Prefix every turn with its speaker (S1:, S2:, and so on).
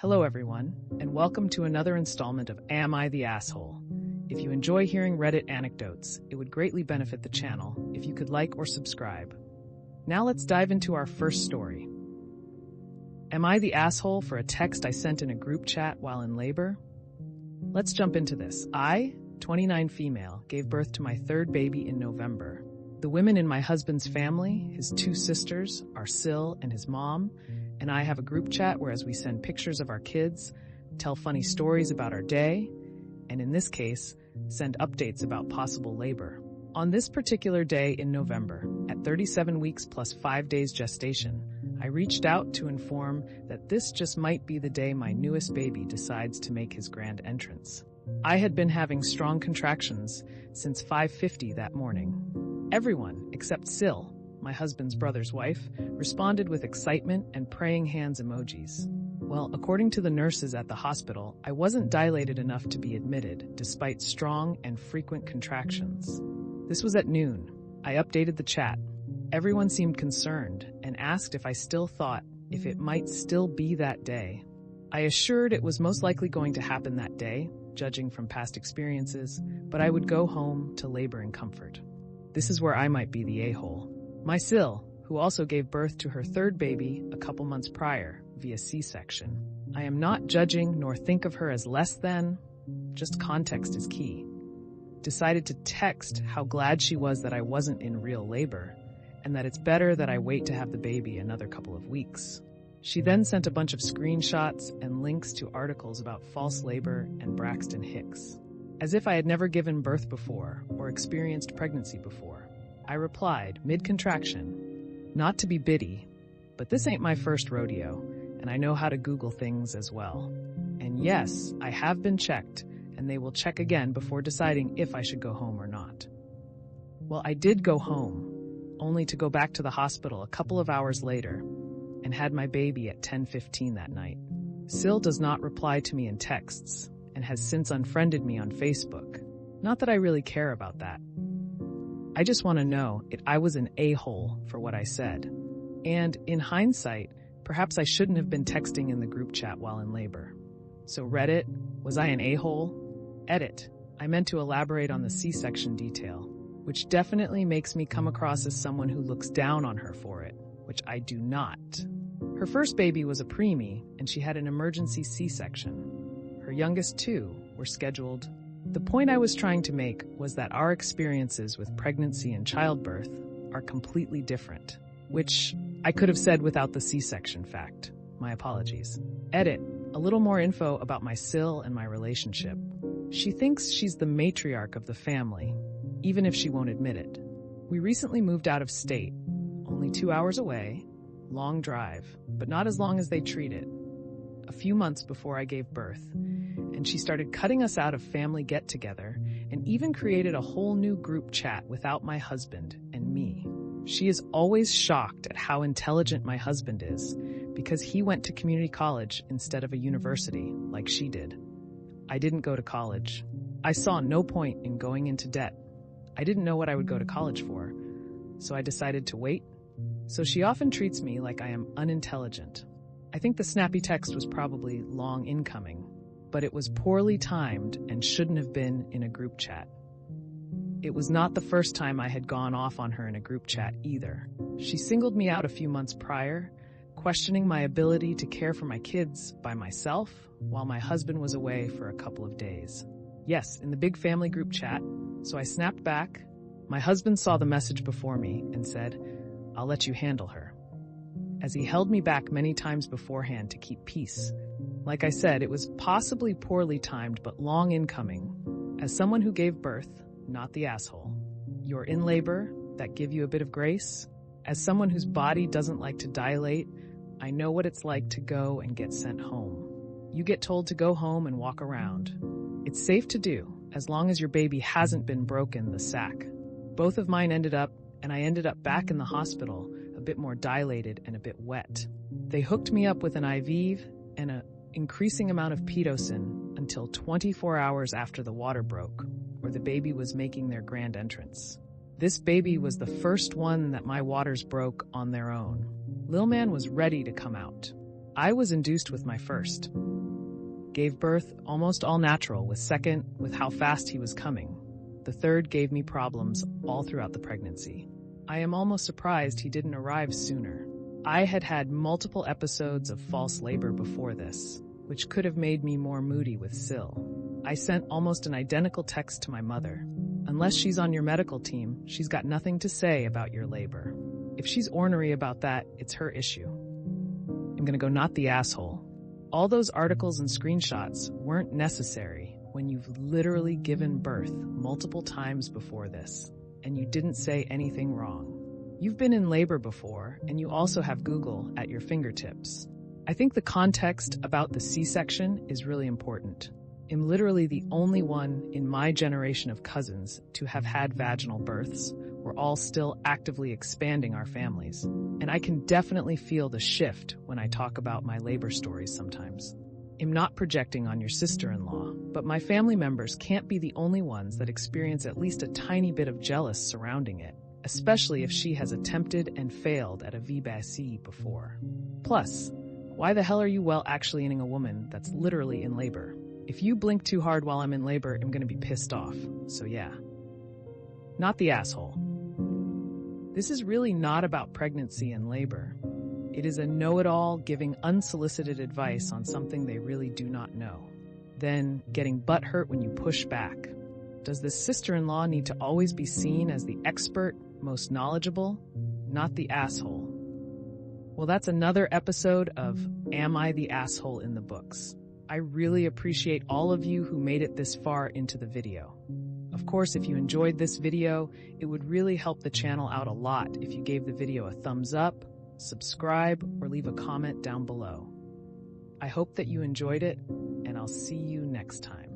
S1: Hello everyone, and welcome to another installment of Am I the Asshole? If you enjoy hearing Reddit anecdotes, it would greatly benefit the channel if you could like or subscribe. Now let's dive into our first story. Am I the asshole for a text I sent in a group chat while in labor? Let's jump into this. I, 29 female, gave birth to my third baby in November. The women in my husband's family, his two sisters, our Sil and his mom, and I have a group chat where as we send pictures of our kids, tell funny stories about our day, and in this case, send updates about possible labor. On this particular day in November, at 37 weeks plus 5 days gestation, I reached out to inform that this just might be the day my newest baby decides to make his grand entrance. I had been having strong contractions since 5:50 that morning. Everyone, except Sil, my husband's brother's wife, responded with excitement and praying hands emojis. Well, according to the nurses at the hospital, I wasn't dilated enough to be admitted, despite strong and frequent contractions. This was at noon. I updated the chat. Everyone seemed concerned and asked if I still thought if it might still be that day. I assured it was most likely going to happen that day, judging from past experiences, but I would go home to labor in comfort. This is where I might be the a-hole. My Sil, who also gave birth to her third baby a couple months prior via C-section. I am not judging nor think of her as less than, just context is key. Decided to text how glad she was that I wasn't in real labor and that it's better that I wait to have the baby another couple of weeks. She then sent a bunch of screenshots and links to articles about false labor and Braxton Hicks. As if I had never given birth before or experienced pregnancy before. I replied, mid-contraction, not to be bitty, but this ain't my first rodeo, and I know how to Google things as well. And yes, I have been checked, and they will check again before deciding if I should go home or not. Well, I did go home, only to go back to the hospital a couple of hours later, and had my baby at 10:15 that night. Sil does not reply to me in texts, and has since unfriended me on Facebook. Not that I really care about that. I just want to know if I was an a-hole for what I said. And in hindsight, perhaps I shouldn't have been texting in the group chat while in labor. So Reddit, was I an a-hole? Edit. I meant to elaborate on the C-section detail, which definitely makes me come across as someone who looks down on her for it, which I do not. Her first baby was a preemie, and she had an emergency C-section. Her youngest two were scheduled. The point I was trying to make was that our experiences with pregnancy and childbirth are completely different, which I could have said without the C-section fact. My apologies. Edit. A little more info about my Sil and my relationship. She thinks she's the matriarch of the family, even if she won't admit it. We recently moved out of state, only 2 hours away, long drive, but not as long as they treat it. A few months before I gave birth, and she started cutting us out of family get-together and even created a whole new group chat without my husband and me. She is always shocked at how intelligent my husband is because he went to community college instead of a university like she did. I didn't go to college. I saw no point in going into debt. I didn't know what I would go to college for, so I decided to wait. So she often treats me like I am unintelligent. I think the snappy text was probably long incoming, but it was poorly timed and shouldn't have been in a group chat. It was not the first time I had gone off on her in a group chat either. She singled me out a few months prior, questioning my ability to care for my kids by myself while my husband was away for a couple of days. Yes, in the big family group chat, so I snapped back. My husband saw the message before me and said, "I'll let you handle her," as he held me back many times beforehand to keep peace. Like I said, it was possibly poorly timed but long incoming. As someone who gave birth, not the asshole. You're in labor, that give you a bit of grace. As someone whose body doesn't like to dilate, I know what it's like to go and get sent home. You get told to go home and walk around. It's safe to do, as long as your baby hasn't been broken the sac. Both of mine ended up, and I ended up back in the hospital, a bit more dilated and a bit wet. They hooked me up with an IV and an increasing amount of Pitocin until 24 hours after the water broke, where the baby was making their grand entrance. This baby was the first one that my waters broke on their own. Lil Man was ready to come out. I was induced with my first. Gave birth almost all natural, with second with how fast he was coming. The third gave me problems all throughout the pregnancy. I am almost surprised he didn't arrive sooner. I had had multiple episodes of false labor before this, which could have made me more moody with Syl. I sent almost an identical text to my mother. Unless she's on your medical team, she's got nothing to say about your labor. If she's ornery about that, it's her issue. I'm gonna go not the asshole. All those articles and screenshots weren't necessary when you've literally given birth multiple times before this, and you didn't say anything wrong. You've been in labor before, and you also have Google at your fingertips. I think the context about the C-section is really important. I'm literally the only one in my generation of cousins to have had vaginal births. We're all still actively expanding our families, and I can definitely feel the shift when I talk about my labor stories sometimes. I'm not projecting on your sister-in-law, but my family members can't be the only ones that experience at least a tiny bit of jealous surrounding it, especially if she has attempted and failed at a VBAC before. Plus, why the hell are you actually in a woman that's literally in labor? If you blink too hard while I'm in labor, I'm gonna be pissed off. So yeah. Not the asshole. This is really not about pregnancy and labor. It is a know-it-all giving unsolicited advice on something they really do not know. Then getting butthurt when you push back. Does this sister-in-law need to always be seen as the expert, most knowledgeable? Not the asshole. Well, that's another episode of Am I the Asshole in the books. I really appreciate all of you who made it this far into the video. Of course, if you enjoyed this video, it would really help the channel out a lot if you gave the video a thumbs up, subscribe, or leave a comment down below. I hope that you enjoyed it, and I'll see you next time.